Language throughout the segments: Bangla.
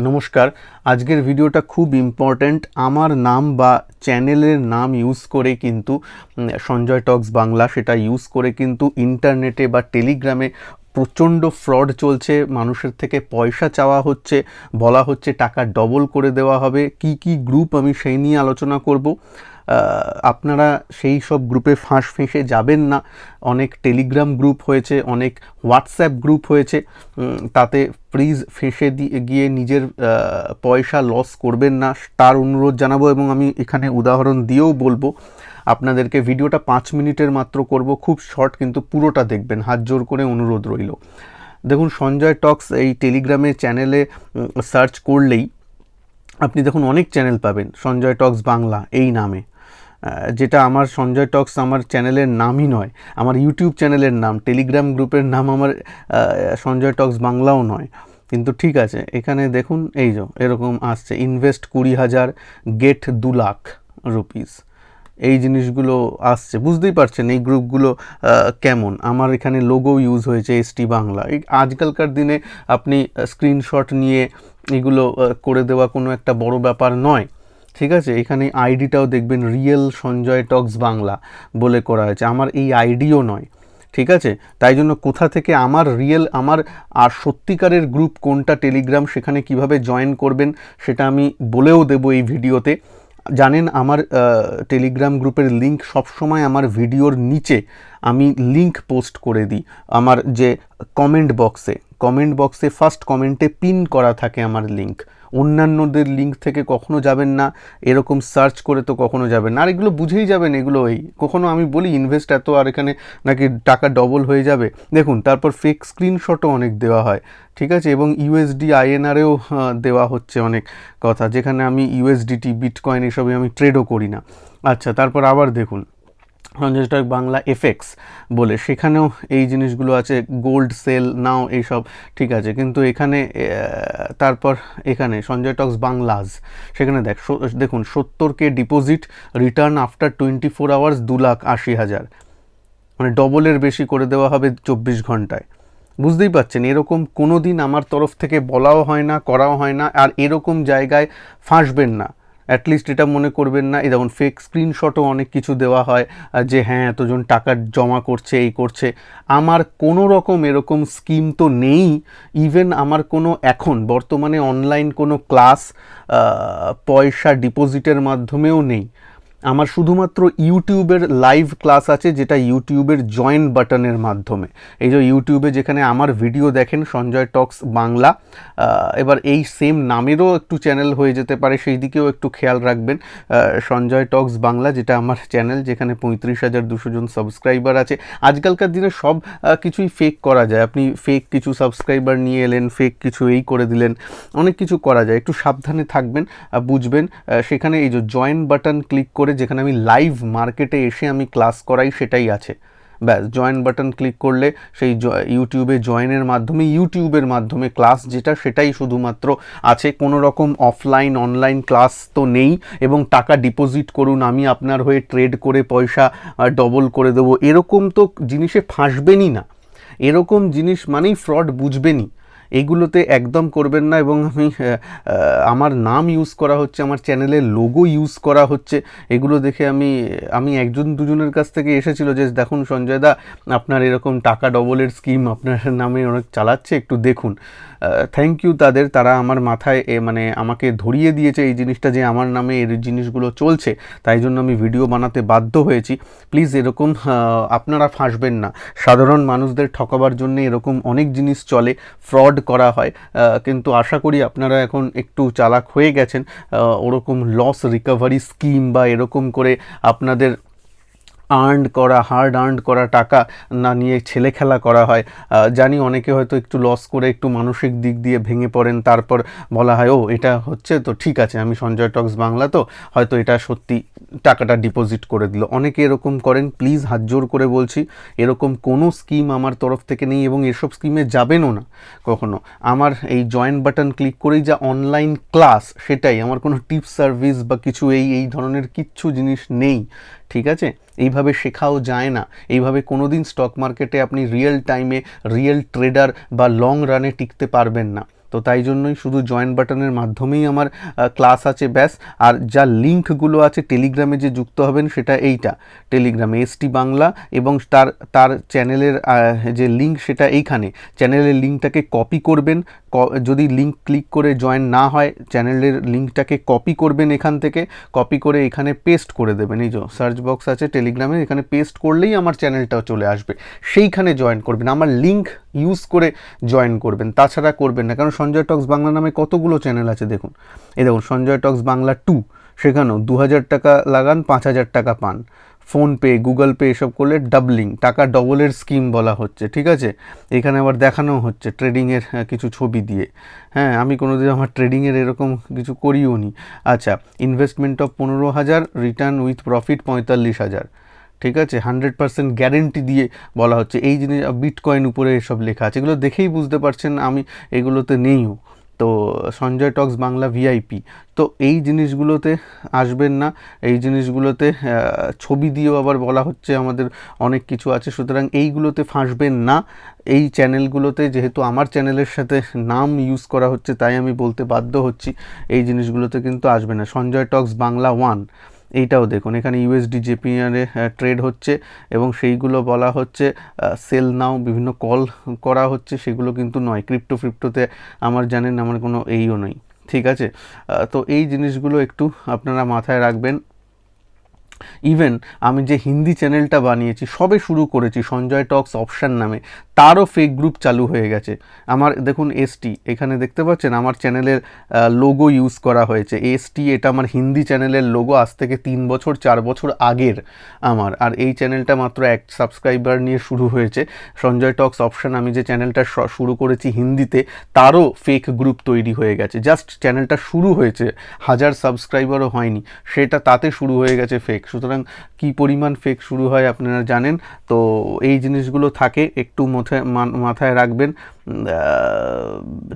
নমস্কার। আজকের ভিডিওটা খুব ইম্পর্ট্যান্ট। আমার নাম বা চ্যানেলের নাম ইউজ করে কিন্তু সঞ্জয় টক্স বাংলা সেটা ইউজ করে কিন্তু ইন্টারনেটে বা টেলিগ্রামে প্রচণ্ড ফ্রড চলছে। মানুষের থেকে পয়সা চাওয়া হচ্ছে, বলা হচ্ছে টাকা ডবল করে দেওয়া হবে। কি কি গ্রুপ আমি সেই নিয়ে আলোচনা করব। আপনারা সেই সব গ্রুপে ফেঁসে যাবেন না। অনেক টেলিগ্রাম গ্রুপ হয়েছে, অনেক হোয়াটসঅ্যাপ গ্রুপ হয়েছে, তাতে প্লিজ ফেঁসে গিয়ে নিজের পয়সা লস করবেন না, তার অনুরোধ জানাবো। এবং আমি এখানে উদাহরণ দিয়েও বলবো আপনাদেরকে। ভিডিওটা 5 মিনিটের মাত্র করব, খুব শর্ট, কিন্তু পুরোটা দেখবেন, হাত জোর করে অনুরোধ রইল। দেখুন, সঞ্জয় টক্স এই টেলিগ্রামে চ্যানেলে সার্চ করলেই আপনি দেখুন অনেক চ্যানেল পাবেন সঞ্জয় টক্স বাংলা এই নামে, যেটা আমার সঞ্জয় টক্স আমার চ্যানেলের নামই নয়, আমার ইউটিউব চ্যানেলের নাম, টেলিগ্রাম গ্রুপের নাম আমার সঞ্জয় টক্স বাংলাও নয়। কিন্তু ঠিক আছে, এখানে দেখুন এই যে এরকম আসছে, ইনভেস্ট 20,000, গেট 2 লাখ রুপিস, এই জিনিসগুলো আসছে। বুঝতেই পারছেন এই গ্রুপগুলো কেমন। আমার এখানে লোগো ইউজ হয়েছে এসটি বাংলা। এই আজকালকার দিনে আপনি স্ক্রিনশট নিয়ে এগুলো করে দেওয়া কোনো একটা বড় ব্যাপার নয়, ঠিক আছে। এখানে আইডিটাও দেখবেন রিয়েল সঞ্জয় টক্স বাংলা বলে করা হয়েছে, আমার এই আইডিও নয়, ঠিক আছে। তাই জন্য কোথা থেকে আমার রিয়েল, আমার আর সত্যিকারের গ্রুপ কোনটা টেলিগ্রাম, সেখানে কিভাবে জয়েন করবেন সেটা আমি বলেও দেবো এই ভিডিওতে। জানেন আমার টেলিগ্রাম গ্রুপের লিঙ্ক সবসময় আমার ভিডিওর নিচে আমি লিঙ্ক পোস্ট করে দিই। আমার যে কমেন্ট বক্সে ফার্স্ট কমেন্টে পিন করা থাকে আমার লিঙ্ক। অন্যান্যদের লিঙ্ক থেকে কখনো যাবেন না, এরকম সার্চ করে তো কখনো যাবেন না। আর এগুলো বুঝেই যাবেন, এগুলো কখনো আমি বলি ইনভেস্ট এত, আর এখানে নাকি টাকা ডবল হয়ে যাবে। দেখুন, তারপর ফেক স্ক্রিনশটও অনেক দেওয়া হয়, ঠিক আছে। এবং ইউএসডি আইএনআরেও দেওয়া হচ্ছে অনেক কথা, যেখানে আমি ইউএসডিটি, বিটকয়েন এসবে আমি ট্রেডও করি না। আচ্ছা, তারপর আবার দেখুন সঞ্জয় টক্স বাংলা এফএক্স বলে, সেখানেও এই জিনিসগুলো আছে, গোল্ড সেল নাও এইসব, ঠিক আছে। কিন্তু এখানে তারপর এখানে সঞ্জয় টক্স বাংলাজ, সেখানে দেখুন 70K deposit, return after 24 hours 2,80,000, মানে ডবলের বেশি করে দেওয়া হবে 24 ঘন্টায়। বুঝতেই পারছেন, এরকম কোনো দিন আমার তরফ থেকে বলাও হয় না, করাও হয় না। আর এরকম জায়গায় ফাঁসবেন না, অ্যাটলিস্ট এটা মনে করবেন না। এই যেমন ফেক স্ক্রিনশটও অনেক কিছু দেওয়া হয়, যে হ্যাঁ এতজন টাকা জমা করছে, এই করছে। আমার কোনো রকম এরকম স্কিম তো নেই। ইভেন আমার কোনো এখন বর্তমানে অনলাইন কোনো ক্লাস পয়সা ডিপোজিটের মাধ্যমেও নেই। আমার শুধুমাত্র ইউটিউবের লাইভ ক্লাস আছে, যেটা ইউটিউবের জয়েন বাটনের মাধ্যমে। এই যে ইউটিউবে যেখানে আমার ভিডিও দেখেন সঞ্জয় টক্স বাংলা, এবার এই সেম নামেরও একটু চ্যানেল হয়ে যেতে পারে, সেই দিকেও একটু খেয়াল রাখবেন। সঞ্জয় টক্স বাংলা যেটা আমার চ্যানেল, যেখানে 35,200 জন সাবস্ক্রাইবার আছে। আজকালকার দিনে সব কিছুই ফেক করা যায়। আপনি ফেক কিছু সাবস্ক্রাইবার নিয়ে এলেন, ফেক কিছু এই করে দিলেন, অনেক কিছু করা যায়। একটু সাবধানে থাকবেন, বুঝবেন। সেখানে এই যে জয়েন বাটন ক্লিক করে, যেখানে আমি লাইভ মার্কেটে এসে আমি ক্লাস করাই, সেটাই আছে। ব্যাস, জয়েন বাটন ক্লিক করলে সেই ইউটিউবে জয়েনের মাধ্যমে, ইউটিউবের মাধ্যমে ক্লাস যেটা, সেটাই শুধুমাত্র আছে। কোনো রকম অফলাইন অনলাইন ক্লাস তো নেই। এবং টাকা ডিপোজিট করুন, আমি আপনার হয়ে ট্রেড করে পয়সা ডবল করে দেবো, এরকম তো জিনিসে ফাঁসবেনই না। এরকম জিনিস মানেই ফ্রড, বুঝবেনই। এইগুলোতে একদম করবেন না। এবং আমার নাম ইউজ করা হচ্ছে, আমার চ্যানেলের লোগো ইউজ করা হচ্ছে, এগুলো দেখে আমি একজন দুজনের কাছ থেকে এসেছিল যে দেখুন সঞ্জয় দা, আপনার এরকম টাকা ডবলের স্কিম আপনার নামে অনেক চালাচ্ছে, একটু দেখুন। থ্যাংক ইউ তাদের, তারা আমার মাথায় মানে আমাকে ধরিয়ে দিয়েছে এই জিনিসটা, যে আমার নামে এর জিনিসগুলো চলছে, তাই জন্য আমি ভিডিও বানাতে বাধ্য হয়েছি। প্লিজ এরকম আপনারা ফাঁসবেন না। সাধারণ মানুষদের ঠকাবার জন্য এরকম অনেক জিনিস চলে, ফ্রড করা হয়। কিন্তু আশা করি আপনারা এখন একটু চালাক হয়ে গেছেন। ওরকম লস রিকভারি স্কিম বা এরকম করে আপনাদের হার্ড আর্নড করা টাকা না নিয়ে ছেলে খেলা করা হয়। জানি অনেকে হয়তো একটু লস করে একটু মানসিক দিক দিয়ে ভেঙে পড়েন, তারপর বলা হয় ও এটা হচ্ছে তো ঠিক আছে, আমি সঞ্জয় টক্স বাংলা তো হয়তো এটা সত্যি, টাকাটা ডিপোজিট করে দিল। অনেকে এরকম করেন। প্লিজ হাত জোর করে বলছি, এরকম কোনো স্কিম আমার তরফ থেকে নেই, এবং এসব স্কিমে যাবেনও না কখনো। আমার এই জয়েন বাটন ক্লিক করেই যা অনলাইন ক্লাস, সেটাই আমার, কোনো টিপস সার্ভিস বা কিছু এই ধরনের কিচ্ছু জিনিস নেই, ঠিক আছে। এইভাবে শেখাও যায় না। এইভাবে কোনো দিন স্টক মার্কেটে আপনি রিয়েল টাইমে রিয়েল ট্রেডার বা লং রানে টিকতে পারবেন না। তো তো তাই জন্যই শুধু জয়েন বাটনের মাধ্যমেই আমার ক্লাস আছে ব্যাস। আর যা লিঙ্কগুলো আছে টেলিগ্রামে যে যুক্ত হবেন সেটা এইটা টেলিগ্রামে এসটি বাংলা, এবং তার চ্যানেলের যে লিঙ্ক সেটা এইখানে চ্যানেলের লিঙ্কটাকে কপি করবেন। যদি লিঙ্ক ক্লিক করে জয়েন না হয়, চ্যানেলের লিঙ্কটাকে কপি করবেন, এখান থেকে কপি করে এখানে পেস্ট করে দেবেন। এই যে সার্চ বক্স আছে টেলিগ্রামে, এখানে পেস্ট করলেই আমার চ্যানেলটাও চলে আসবে, সেইখানে জয়েন করবেন, আমার লিঙ্ক ইউজ করে জয়েন করবেন, তাছাড়া করবেন না। কারণ সঞ্জয় টক্স বাংলা নামে কতগুলো চ্যানেল আছে দেখুন, এই দেখুন সঞ্জয় টক্স বাংলা 2, সেখানেও 2000 টাকা লাগান 5000 টাকা পান। ফোনপে, গুগল পে এসব করলে ডাবলিং, টাকা ডবলের স্কিম বলা হচ্ছে, ঠিক আছে। এখানে আবার দেখানো হচ্ছে ট্রেডিংয়ের কিছু ছবি দিয়ে। হ্যাঁ, আমি কোনোদিন আমার ট্রেডিংয়ের এরকম কিছু করিও নি। আচ্ছা, investment of 15,000, return with profit 45,000, ঠিক আছে, 100% গ্যারেন্টি দিয়ে বলা হচ্ছে। এই জিনিস বিটকয়েন উপরে এসব লেখা আছে, এগুলো দেখেই বুঝতে পারছেন আমি এগুলোতে নেইও। তো সঞ্জয় টক্স বাংলা ভিআইপি, তো এই জিনিসগুলোতে আসবেন না, এই জিনিসগুলোতে ছবি দিয়েও আবার বলা হচ্ছে আমাদের অনেক কিছু আছে, সুতরাং এইগুলোতে ফাঁসবেন না। এই চ্যানেলগুলোতে যেহেতু আমার চ্যানেলের সাথে নাম ইউজ করা হচ্ছে তাই আমি বলতে বাধ্য হচ্ছি, এই জিনিসগুলোতে কিন্তু আসবে না। সঞ্জয় টক্স বাংলা 1, এইটাও দেখুন, এখানে ইউএসডি জেপিআরে ট্রেড হচ্ছে এবং সেইগুলো বলা হচ্ছে সেল নাও, বিভিন্ন কল করা হচ্ছে, সেগুলো কিন্তু নয়। ক্রিপ্টোতে আমার জানেন আমার কোনো এইও নেই, ঠিক আছে। তো এই জিনিসগুলো একটু আপনারা মাথায় রাখবেন। ইভেন আমি যে হিন্দি চ্যানেলটা বানিয়েছি, সবে শুরু করেছি সঞ্জয় টক্স অপশান নামে, তারও ফেক গ্রুপ চালু হয়ে গেছে। আমার দেখুন এসটি, এখানে দেখতে পাচ্ছেন আমার চ্যানেলের লোগো ইউজ করা হয়েছে এসটি, এটা আমার হিন্দি চ্যানেলের লোগো, আজ থেকে 3 বছর 4 বছর আগের আমার। আর এই চ্যানেলটা মাত্র 1 সাবস্ক্রাইবার নিয়ে শুরু হয়েছে। সঞ্জয় টক্স অপশান আমি যে চ্যানেলটা শুরু করেছি হিন্দিতে, তারও ফেক গ্রুপ তৈরি হয়ে গেছে। জাস্ট চ্যানেলটা শুরু হয়েছে, 1000 সাবস্ক্রাইবারও হয়নি, সেটা তাতে শুরু হয়ে গেছে ফেক। সুতরাং কি পরিমাণ ফেক শুরু হয় আপনারা জানেন। তো এই জিনিসগুলো থাকে, একটু মাথায় রাখবেন,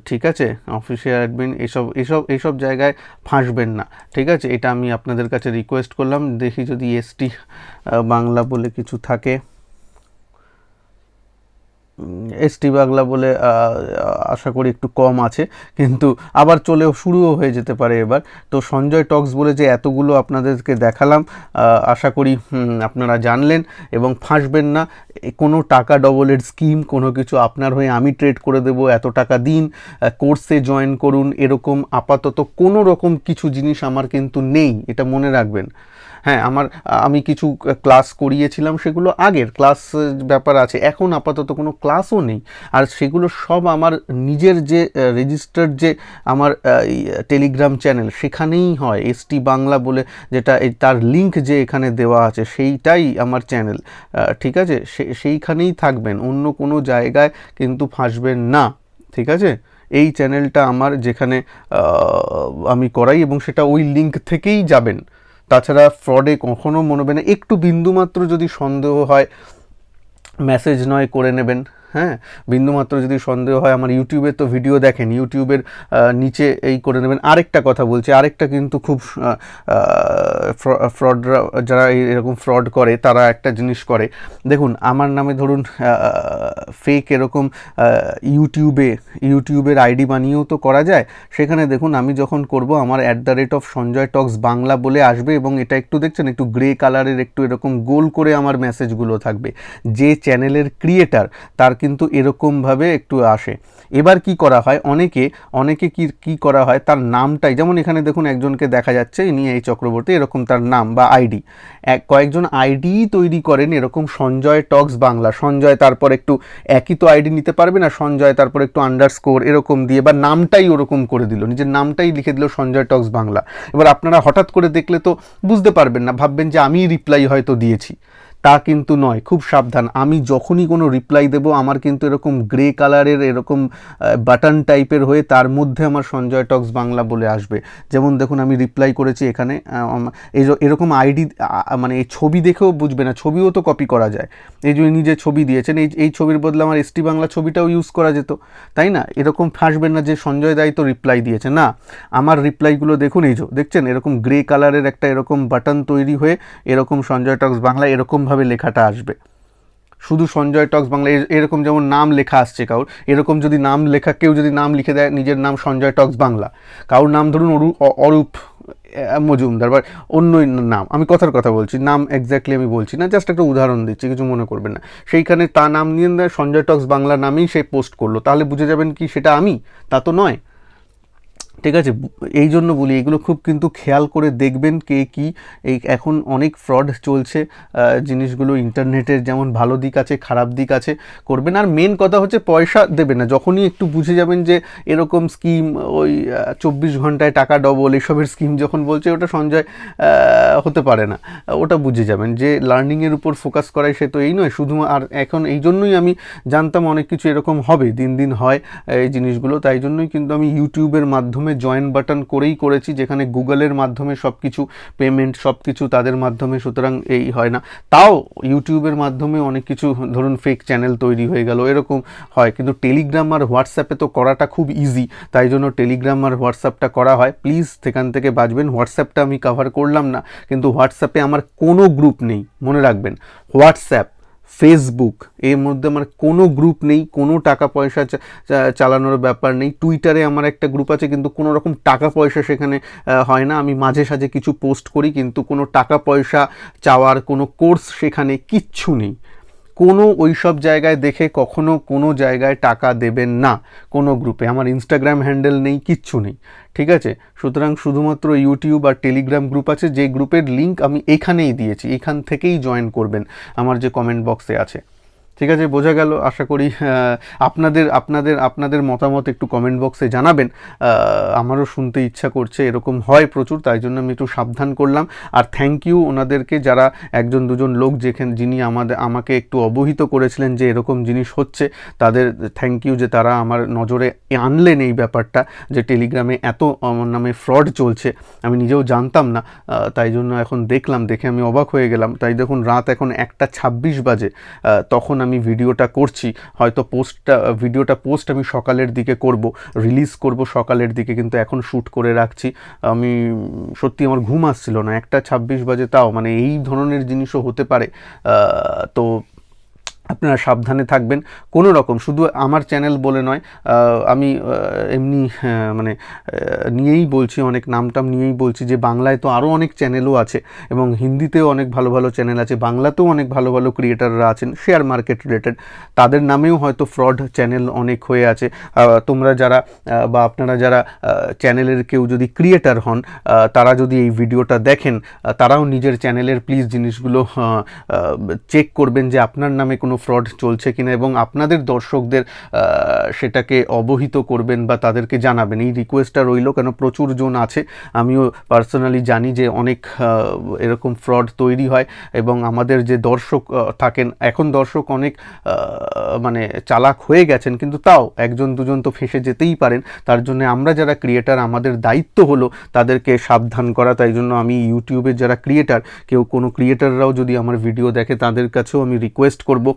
ঠিক আছে। অফিসিয়াল অ্যাডমিন এসব জায়গায় ফাঁসবেন না, ঠিক আছে। এটা আমি আপনাদের কাছে রিকোয়েস্ট করলাম। দেখি যদি এসটি বাংলা বলে কিছু থাকে, এসটি বাংলা বলে আশা করি একটু কম আছে, কিন্তু আবার শুরুও হয়ে যেতে পারে এবার। তো সঞ্জয় টক্স বলে যে এতগুলো আপনাদেরকে দেখালাম, আশা করি আপনারা জানলেন এবং ফাঁসবেন না। কোনো টাকা ডবলের স্কিম কোনো কিছু আপনার হয়ে আমি ট্রেড করে দেবো, এত টাকা দিন, কোর্সে জয়েন করুন, এরকম আপাতত কোনো রকম কিছু জিনিস আমার কিন্তু নেই, এটা মনে রাখবেন। হ্যাঁ, আমি কিছু ক্লাস করিয়েছিলাম, সেগুলো আগের ক্লাস ব্যাপার আছে, এখন আপাতত কোনো ক্লাসও নেই। আর সেগুলো সব আমার নিজের যে রেজিস্টার্ড যে আমার টেলিগ্রাম চ্যানেল, সেখানেই হয়, এসটি বাংলা বলে, যেটা তার লিঙ্ক যে এখানে দেওয়া আছে সেইটাই আমার চ্যানেল, ঠিক আছে। সেইখানেই থাকবেন, অন্য কোনো জায়গায় কিন্তু ফাঁসবেন না, ঠিক আছে। এই চ্যানেলটা আমার, যেখানে আমি করাই, এবং সেটা ওই লিঙ্ক থেকেই যাবেন। তাছাড়া ফ্রডে কখনো মনে হবে না, একটু বিন্দুমাত্র যদি সন্দেহ হয় মেসেজ নয় করে নেবেন। হ্যাঁ, বিন্দুমাত্র যদি সন্দেহ হয়, আমার ইউটিউবের তো ভিডিও দেখেন, ইউটিউবের নিচে এই করে নেবেন। আরেকটা কথা বলছি, আরেকটা কিন্তু খুব ফ্রডরা, যারা এরকম ফ্রড করে, তারা একটা জিনিস করে, দেখুন আমার নামে ধরুন ফেক এরকম ইউটিউবের আইডি বানিয়েও তো করা যায়। সেখানে দেখুন আমি যখন করব, আমার @সঞ্জয় টক্স বাংলা বলে আসবে, এবং এটা একটু দেখছেন একটু গ্রে কালারের, একটু এরকম গোল করে আমার মেসেজগুলো থাকবে। যে চ্যানেলের ক্রিয়েটার তার কিন্তু এরকমভাবে একটু আসে। এবার কি করা হয়, অনেকে কি করা হয়, তার নামটাই, যেমন এখানে দেখুন একজনকে দেখা যাচ্ছে, ইনি এই চক্রবর্তী, এরকম তার নাম বা আইডি, কয়েকজন আইডি তৈরি করেন এরকম সঞ্জয় টক্স বাংলা, সঞ্জয় তারপর একটু, একই তো আইডি নিতে পারবে না, সঞ্জয় তারপর একটু আন্ডারস্কোর এরকম দিয়ে, বা নামটাই ওরকম করে দিল, নিজের নামটাই লিখে দিল সঞ্জয় টক্স বাংলা। এবার আপনারা হঠাৎ করে দেখলে তো বুঝতে পারবেন না, ভাববেন যে আমিই রিপ্লাই হয়তো দিয়েছি, তা কিন্তু নয়। খুব সাবধান, আমি যখনই কোনো রিপ্লাই দেব, আমার কিন্তু এরকম গ্রে কালারের এরকম বাটন টাইপের হয়ে তার মধ্যে আমার সঞ্জয় টক্স বাংলা বলে আসবে। যেমন দেখুন আমি রিপ্লাই করেছি এখানে, এরকম আইডি, মানে এই ছবি দেখেও বুঝবে না, ছবিও তো কপি করা যায়। এই যে নিজে ছবি দিয়েছেন, এই ছবির বদলে আমার এসটি বাংলা ছবিটাও ইউজ করা যেত, তাই না? এরকম ফাঁসবেন না যে সঞ্জয় দাই তো রিপ্লাই দিয়েছে, না, আমার রিপ্লাইগুলো দেখুন, এই যে দেখছেন এরকম গ্রে কালারের একটা এরকম বাটন তৈরি হয়ে এরকম সঞ্জয় টক্স বাংলা এরকমভাবে লেখাটা আসবে, শুধু সঞ্জয় টক্স বাংলা এরকম যেমন নাম লেখা আসছে কারোর, এরকম যদি নাম লেখা কেউ যদি নাম লিখে দেয় নিজের নাম সঞ্জয় টক্স বাংলা, কারোর নাম ধরুন অরূপ মজুমদার বা অন্য নাম, আমি কথার কথা বলছি, নাম এক্স্যাক্টলি আমি বলছি না, জাস্ট একটা উদাহরণ দিচ্ছি, কিছু মনে করবেন না, সেইখানে তার নাম নিয়ে দেয় সঞ্জয় টক্স বাংলা নামেই সে পোস্ট করলো, তাহলে বুঝে যাবেন কি সেটা আমি, তা তো নয়। ঠিক আছে, এই জন্য বলি এগুলো খুব কিন্তু খেয়াল করে দেখবেন কে কি। এই এখন অনেক ফ্রড চলছে, জিনিসগুলো ইন্টারনেটের যেমন ভালো দিক আছে খারাপ দিক আছে, করবেন। আর মেন কথা হচ্ছে পয়সা দেবেন না, যখনই একটু বুঝে যাবেন যে এরকম স্কিম, ওই 24 ঘন্টায় টাকা ডবল এসবের স্কিম যখন বলছে, ওটা সঞ্জয় হতে পারে না, ওটা বুঝে যাবেন। যে লার্নিংয়ের উপর ফোকাস করায় সে তো এই নয় শুধু। আর এখন এই জন্যই আমি জানতাম অনেক কিছু এরকম হবে, দিন দিন হয় এই জিনিসগুলো, তাই জন্যই কিন্তু আমি ইউটিউবের মাধ্যমে জয়েন বাটন করেই করেছি, যেখানে গুগলের মাধ্যমে সব কিছু পেমেন্ট সব কিছু তাদের মাধ্যমে, সুতরাং এই হয় না। তাও ইউটিউবের মাধ্যমে অনেক কিছু ধরুন ফেক চ্যানেল তৈরি হয়ে গেল এরকম হয়, কিন্তু টেলিগ্রাম আর হোয়াটসঅ্যাপে তো করাটা খুব ইজি, তাই জন্য টেলিগ্রাম আর হোয়াটসঅ্যাপটা করা হয়। প্লিজ সেখান থেকে বাঁচবেন। হোয়াটসঅ্যাপটা আমি কভার করলাম না, কিন্তু হোয়াটসঅ্যাপে আমার কোনো গ্রুপ নেই, মনে রাখবেন। হোয়াটসঅ্যাপ, ফেসবুক, এর মধ্যে আমার কোনো গ্রুপ নেই, কোনো টাকা পয়সা চালানোর ব্যাপার নেই। টুইটারে আমার একটা গ্রুপ আছে, কিন্তু কোনো রকম টাকা পয়সা সেখানে হয় না। আমি মাঝে সাঝে কিছু পোস্ট করি, কিন্তু কোনো টাকা পয়সা চাওয়ার কোনো কোর্স সেখানে কিচ্ছু নেই। কোনো ওই সব জায়গায় দেখে কখনো কোনো জায়গায় টাকা দেবেন না কোনো গ্রুপে। আমার ইনস্টাগ্রাম হ্যান্ডেল নেই, কিচ্ছু নেই, ঠিক আছে। সুতরাং শুধুমাত্র ইউটিউব আর টেলিগ্রাম গ্রুপ আছে, যে গ্রুপের লিঙ্ক আমি এখানেই দিয়েছি, এখান থেকেই জয়েন করবেন, আমার যে কমেন্ট বক্সে আছে। ঠিক আছে, বোঝা গেল আশা করি। আপনাদের আপনাদের আপনাদের মতামত একটু কমেন্ট বক্সে জানাবেন, আমারও শুনতে ইচ্ছা করছে, এরকম হয় প্রচুর, তাই জন্য আমি একটু সাবধান করলাম। আর থ্যাংক ইউ ওনাদেরকে, যারা একজন দুজন লোক যিনি আমাকে একটু অবহিত করেছিলেন যে এরকম জিনিস হচ্ছে, তাদের থ্যাংক ইউ যে তারা আমার নজরে আনলেন এই ব্যাপারটা, যে টেলিগ্রামে এত আমার নামে ফ্রড চলছে, আমি নিজেও জানতাম না। তাই জন্য এখন দেখলাম, দেখে আমি অবাক হয়ে গেলাম। তাই দেখুন রাত এখন 1:26 বাজে, তখন আমি ভিডিওটা করছি। হয়তো ভিডিওটা পোস্ট আমি সকালের দিকে করব, রিলিজ করব সকালের দিকে, কিন্তু এখন শ্যুট করে রাখছি। আমি সত্যি আমার ঘুম আসছিল না, 1:26 বাজে, তাও মানে এই ধরনের জিনিসও হতে পারে। তো আপনারা সাবধানে থাকবেন। কোনো রকম, শুধু আমার চ্যানেল বলে নয়, আমি এমনি মানে নিয়েই বলছি, অনেক নামটাম নিয়েই বলছি, যে বাংলায় তো আরও অনেক চ্যানেলও আছে, এবং হিন্দিতেও অনেক ভালো ভালো চ্যানেল আছে, বাংলাতেও অনেক ভালো ভালো ক্রিয়েটাররা আছেন শেয়ার মার্কেট রিলেটেড, তাদের নামেও হয়তো ফ্রড চ্যানেল অনেক হয়ে আছে। তোমরা যারা বা আপনারা যারা চ্যানেলের কেউ যদি ক্রিয়েটার হন, তারা যদি এই ভিডিওটা দেখেন, তারাও নিজের চ্যানেলের প্লিজ জিনিসগুলো চেক করবেন যে আপনার নামে কোনো ফ্রড চলছে কিনা, এবং আপনাদের দর্শকদের সেটাকে অবহিত করবেন বা তাদেরকে জানাবেন। এই রিকোয়েস্টটা রইল, কেন প্রচুর জন আছে, আমিও পার্সোনালি জানি যে অনেক এরকম ফ্রড তৈরি হয়, এবং আমাদের যে দর্শক থাকেন, এখন দর্শক অনেক মানে চালাক হয়ে গেছেন, কিন্তু তাও একজন দুজন তো ফেঁসে যেতেই পারেন। তার জন্য আমরা যারা ক্রিয়েটার, আমাদের দায়িত্ব হলো তাদেরকে সাবধান করা। তাই জন্য আমি ইউটিউবের যারা ক্রিয়েটার, কোনো ক্রিয়েটাররাও যদি আমার ভিডিও দেখে, তাদের কাছেও আমি রিকোয়েস্ট করব,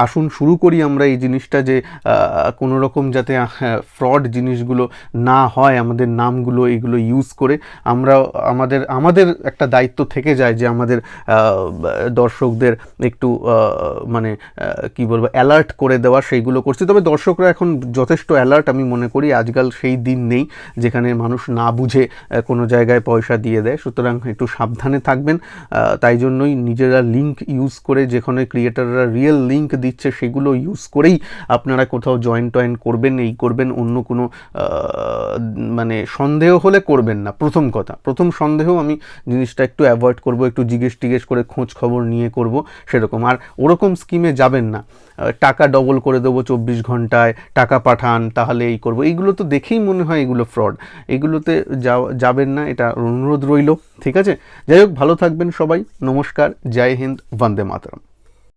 আসুন শুরু করি আমরা এই জিনিসটা, যে কোনো রকম যাতে ফ্রড জিনিসগুলো না হয়, আমাদের নামগুলো এগুলো ইউজ করে আমরা আমাদের একটা দায়িত্ব থেকে যায়, যে আমাদের দর্শকদের একটু মানে কি বলবো, অ্যালার্ট করে দেওয়া, সেইগুলো করছি। তবে দর্শকরা এখন যথেষ্ট অ্যালার্ট, আমি মনে করি আজকাল সেই দিন নেই যেখানে মানুষ না বুঝে কোনো জায়গায় পয়সা দিয়ে দেয়। সুতরাং একটু সাবধানে থাকবেন। তাই জন্যই নিজেরা লিঙ্ক ইউজ করে, যেখানে ক্রিয়েটাররা রিয়েল লিঙ্ক দিচ্ছে সেগুলো ইউজ করেই আপনারা কোথাও জয়েন করবেন, এই করবেন। অন্য কোনো মানে সন্দেহ হলে করবেন না, প্রথম কথা। প্রথম সন্দেহ আমি জিনিসটা একটু অ্যাভয়েড করব, একটু জিজ্ঞেস করে খোঁজ খবর নিয়ে করব সেরকম। আর ওরকম স্কিমে যাবেন না, টাকা ডবল করে দেবো 24 ঘন্টায়, টাকা পাঠান তাহলে এই করব, এইগুলো তো দেখেই মনে হয় এগুলো ফ্রড। এগুলোতে যাবেন না, এটা অনুরোধ রইল, ঠিক আছে। যাই হোক, ভালো থাকবেন সবাই, নমস্কার, জয় হিন্দ, বন্দে মাতরম।